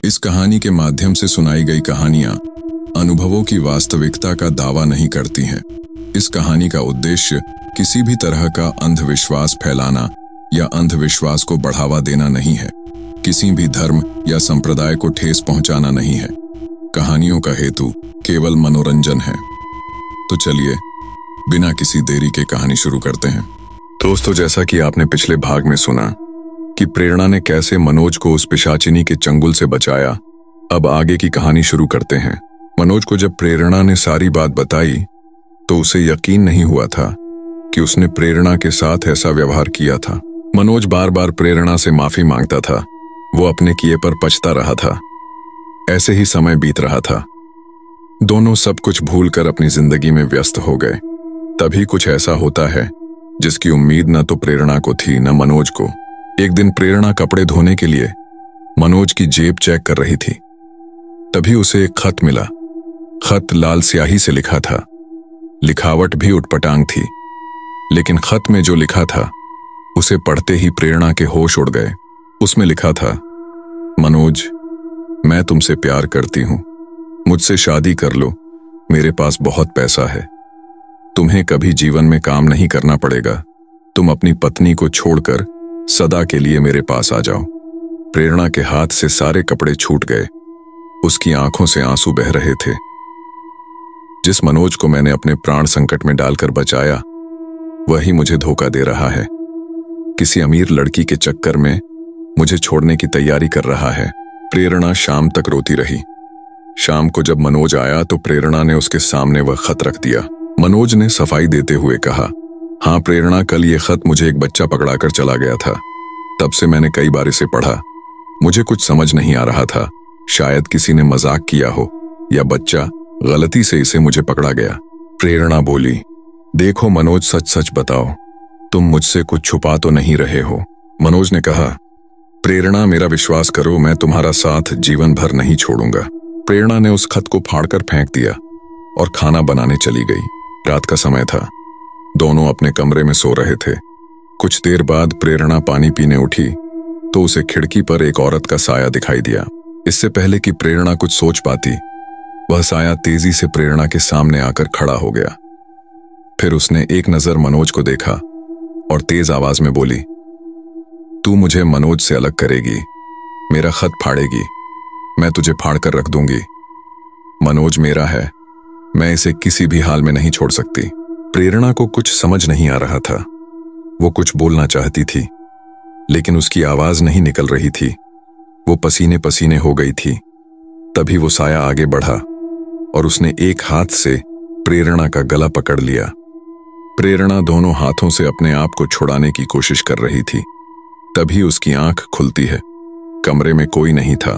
इस कहानी के माध्यम से सुनाई गई कहानियां अनुभवों की वास्तविकता का दावा नहीं करती हैं। इस कहानी का उद्देश्य किसी भी तरह का अंधविश्वास फैलाना या अंधविश्वास को बढ़ावा देना नहीं है। किसी भी धर्म या संप्रदाय को ठेस पहुंचाना नहीं है। कहानियों का हेतु केवल मनोरंजन है। तो चलिए बिना किसी देरी के कहानी शुरू करते हैं। दोस्तों, जैसा कि आपने पिछले भाग में सुना कि प्रेरणा ने कैसे मनोज को उस पिशाचिनी के चंगुल से बचाया, अब आगे की कहानी शुरू करते हैं। मनोज को जब प्रेरणा ने सारी बात बताई तो उसे यकीन नहीं हुआ था कि उसने प्रेरणा के साथ ऐसा व्यवहार किया था। मनोज बार बार प्रेरणा से माफी मांगता था। वो अपने किए पर पछता रहा था। ऐसे ही समय बीत रहा था। दोनों सब कुछ भूलकर अपनी जिंदगी में व्यस्त हो गए। तभी कुछ ऐसा होता है जिसकी उम्मीद न तो प्रेरणा को थी न मनोज को। एक दिन प्रेरणा कपड़े धोने के लिए मनोज की जेब चेक कर रही थी। तभी उसे एक खत मिला। खत लाल स्याही से लिखा था। लिखावट भी उटपटांग थी, लेकिन खत में जो लिखा था उसे पढ़ते ही प्रेरणा के होश उड़ गए। उसमें लिखा था, मनोज, मैं तुमसे प्यार करती हूं। मुझसे शादी कर लो। मेरे पास बहुत पैसा है। तुम्हें कभी जीवन में काम नहीं करना पड़ेगा। तुम अपनी पत्नी को छोड़कर सदा के लिए मेरे पास आ जाओ। प्रेरणा के हाथ से सारे कपड़े छूट गए। उसकी आंखों से आंसू बह रहे थे। जिस मनोज को मैंने अपने प्राण संकट में डालकर बचाया, वही मुझे धोखा दे रहा है। किसी अमीर लड़की के चक्कर में मुझे छोड़ने की तैयारी कर रहा है। प्रेरणा शाम तक रोती रही। शाम को जब मनोज आया तो प्रेरणा ने उसके सामने वह खत रख दिया। मनोज ने सफाई देते हुए कहा, हाँ प्रेरणा, कल ये खत मुझे एक बच्चा पकड़ाकर चला गया था। तब से मैंने कई बार इसे पढ़ा। मुझे कुछ समझ नहीं आ रहा था। शायद किसी ने मजाक किया हो या बच्चा गलती से इसे मुझे पकड़ा गया। प्रेरणा बोली, देखो मनोज, सच सच बताओ, तुम मुझसे कुछ छुपा तो नहीं रहे हो। मनोज ने कहा, प्रेरणा, मेरा विश्वास करो, मैं तुम्हारा साथ जीवन भर नहीं छोड़ूंगा। प्रेरणा ने उस खत को फाड़कर फेंक दिया और खाना बनाने चली गई। रात का समय था। दोनों अपने कमरे में सो रहे थे। कुछ देर बाद प्रेरणा पानी पीने उठी तो उसे खिड़की पर एक औरत का साया दिखाई दिया। इससे पहले कि प्रेरणा कुछ सोच पाती, वह साया तेजी से प्रेरणा के सामने आकर खड़ा हो गया। फिर उसने एक नजर मनोज को देखा और तेज आवाज में बोली, तू मुझे मनोज से अलग करेगी, मेरा खत फाड़ेगी, मैं तुझे फाड़कर रख दूंगी। मनोज मेरा है, मैं इसे किसी भी हाल में नहीं छोड़ सकती। प्रेरणा को कुछ समझ नहीं आ रहा था। वो कुछ बोलना चाहती थी, लेकिन उसकी आवाज नहीं निकल रही थी। वो पसीने पसीने हो गई थी। तभी वो साया आगे बढ़ा और उसने एक हाथ से प्रेरणा का गला पकड़ लिया। प्रेरणा दोनों हाथों से अपने आप को छुड़ाने की कोशिश कर रही थी। तभी उसकी आंख खुलती है। कमरे में कोई नहीं था।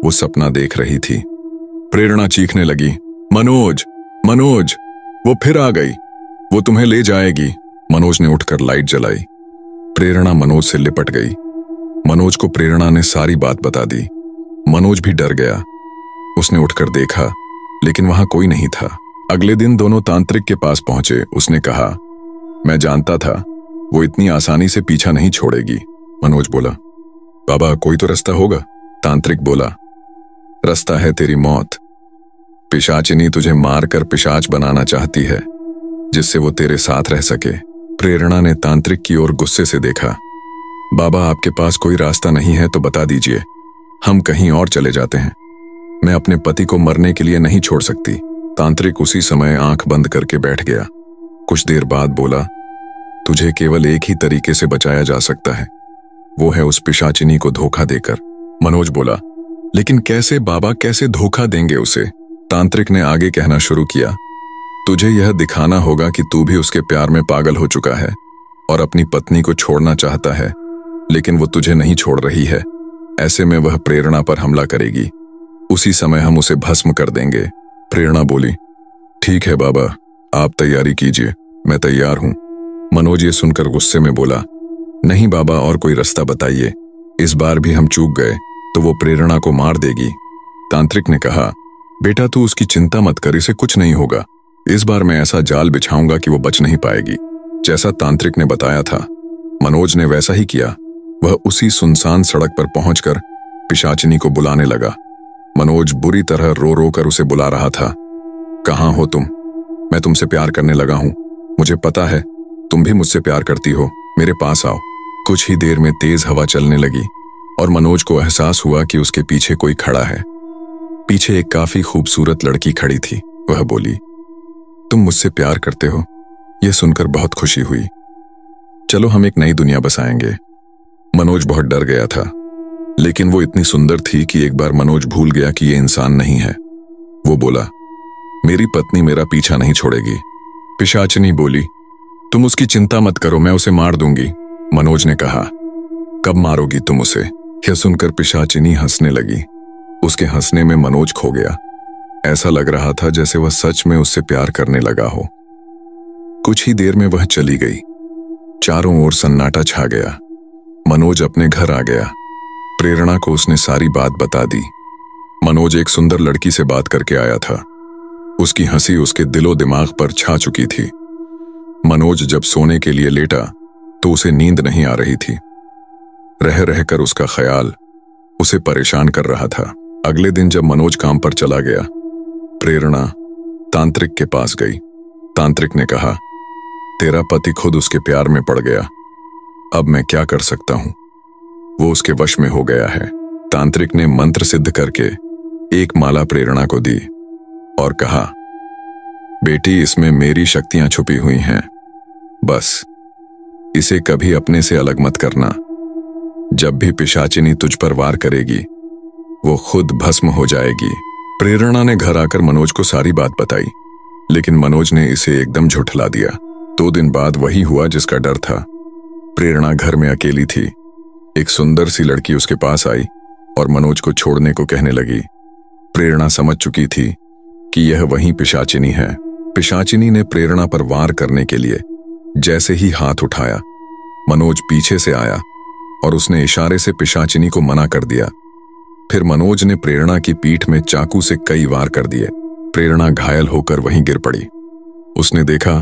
वो सपना देख रही थी। प्रेरणा चीखने लगी, मनोज, मनोज, वो फिर आ गई, वो तुम्हें ले जाएगी। मनोज ने उठकर लाइट जलाई। प्रेरणा मनोज से लिपट गई। मनोज को प्रेरणा ने सारी बात बता दी। मनोज भी डर गया। उसने उठकर देखा, लेकिन वहां कोई नहीं था। अगले दिन दोनों तांत्रिक के पास पहुंचे। उसने कहा, मैं जानता था वो इतनी आसानी से पीछा नहीं छोड़ेगी। मनोज बोला, बाबा, कोई तो रास्ता होगा। तांत्रिक बोला, रास्ता है तेरी मौत। पिशाचिनी तुझे मारकर पिशाच बनाना चाहती है, जिससे वो तेरे साथ रह सके। प्रेरणा ने तांत्रिक की ओर गुस्से से देखा। बाबा, आपके पास कोई रास्ता नहीं है तो बता दीजिए, हम कहीं और चले जाते हैं। मैं अपने पति को मरने के लिए नहीं छोड़ सकती। तांत्रिक उसी समय आंख बंद करके बैठ गया। कुछ देर बाद बोला, तुझे केवल एक ही तरीके से बचाया जा सकता है, वो है उस पिशाचिनी को धोखा देकर। मनोज बोला, लेकिन कैसे बाबा, कैसे धोखा देंगे उसे? तांत्रिक ने आगे कहना शुरू किया, तुझे यह दिखाना होगा कि तू भी उसके प्यार में पागल हो चुका है और अपनी पत्नी को छोड़ना चाहता है, लेकिन वो तुझे नहीं छोड़ रही है। ऐसे में वह प्रेरणा पर हमला करेगी। उसी समय हम उसे भस्म कर देंगे। प्रेरणा बोली, ठीक है बाबा, आप तैयारी कीजिए, मैं तैयार हूं। मनोज ये सुनकर गुस्से में बोला, नहीं बाबा, और कोई रास्ता बताइए। इस बार भी हम चूक गए तो वो प्रेरणा को मार देगी। तांत्रिक ने कहा, बेटा तू उसकी चिंता मत कर, इसे कुछ नहीं होगा। इस बार मैं ऐसा जाल बिछाऊंगा कि वो बच नहीं पाएगी। जैसा तांत्रिक ने बताया था, मनोज ने वैसा ही किया। वह उसी सुनसान सड़क पर पहुंचकर पिशाचिनी को बुलाने लगा। मनोज बुरी तरह रो रो कर उसे बुला रहा था। कहाँ हो तुम? मैं तुमसे प्यार करने लगा हूं। मुझे पता है तुम भी मुझसे प्यार करती हो। मेरे पास आओ। कुछ ही देर में तेज हवा चलने लगी और मनोज को एहसास हुआ कि उसके पीछे कोई खड़ा है। पीछे एक काफी खूबसूरत लड़की खड़ी थी। वह बोली, तुम मुझसे प्यार करते हो? यह सुनकर बहुत खुशी हुई। चलो हम एक नई दुनिया बसाएंगे। मनोज बहुत डर गया था, लेकिन वो इतनी सुंदर थी कि एक बार मनोज भूल गया कि ये इंसान नहीं है। वो बोला, मेरी पत्नी मेरा पीछा नहीं छोड़ेगी। पिशाचिनी बोली, तुम उसकी चिंता मत करो, मैं उसे मार दूंगी। मनोज ने कहा, कब मारोगी तुम उसे? यह सुनकर पिशाचिनी हंसने लगी। उसके हंसने में मनोज खो गया। ऐसा लग रहा था जैसे वह सच में उससे प्यार करने लगा हो। कुछ ही देर में वह चली गई। चारों ओर सन्नाटा छा गया। मनोज अपने घर आ गया। प्रेरणा को उसने सारी बात बता दी। मनोज एक सुंदर लड़की से बात करके आया था। उसकी हंसी उसके दिलो दिमाग पर छा चुकी थी। मनोज जब सोने के लिए लेटा तो उसे नींद नहीं आ रही थी। रह रहकर उसका ख्याल उसे परेशान कर रहा था। अगले दिन जब मनोज काम पर चला गया, प्रेरणा तांत्रिक के पास गई। तांत्रिक ने कहा, तेरा पति खुद उसके प्यार में पड़ गया। अब मैं क्या कर सकता हूं? वो उसके वश में हो गया है। तांत्रिक ने मंत्र सिद्ध करके एक माला प्रेरणा को दी और कहा, बेटी, इसमें मेरी शक्तियां छुपी हुई हैं। बस इसे कभी अपने से अलग मत करना। जब भी पिशाचिनी तुझ पर वार करेगी, वो खुद भस्म हो जाएगी। प्रेरणा ने घर आकर मनोज को सारी बात बताई, लेकिन मनोज ने इसे एकदम झुठला दिया। 2 दिन बाद वही हुआ जिसका डर था। प्रेरणा घर में अकेली थी। एक सुंदर सी लड़की उसके पास आई और मनोज को छोड़ने को कहने लगी। प्रेरणा समझ चुकी थी कि यह वही पिशाचिनी है। पिशाचिनी ने प्रेरणा पर वार करने के लिए जैसे ही हाथ उठाया, मनोज पीछे से आया और उसने इशारे से पिशाचिनी को मना कर दिया। फिर मनोज ने प्रेरणा की पीठ में चाकू से कई वार कर दिए। प्रेरणा घायल होकर वहीं गिर पड़ी। उसने देखा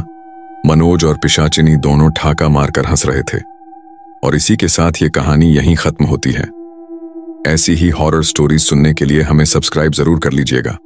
मनोज और पिशाचिनी दोनों ठाका मारकर हंस रहे थे। और इसी के साथ ये कहानी यहीं खत्म होती है। ऐसी ही हॉरर स्टोरीज सुनने के लिए हमें सब्सक्राइब जरूर कर लीजिएगा।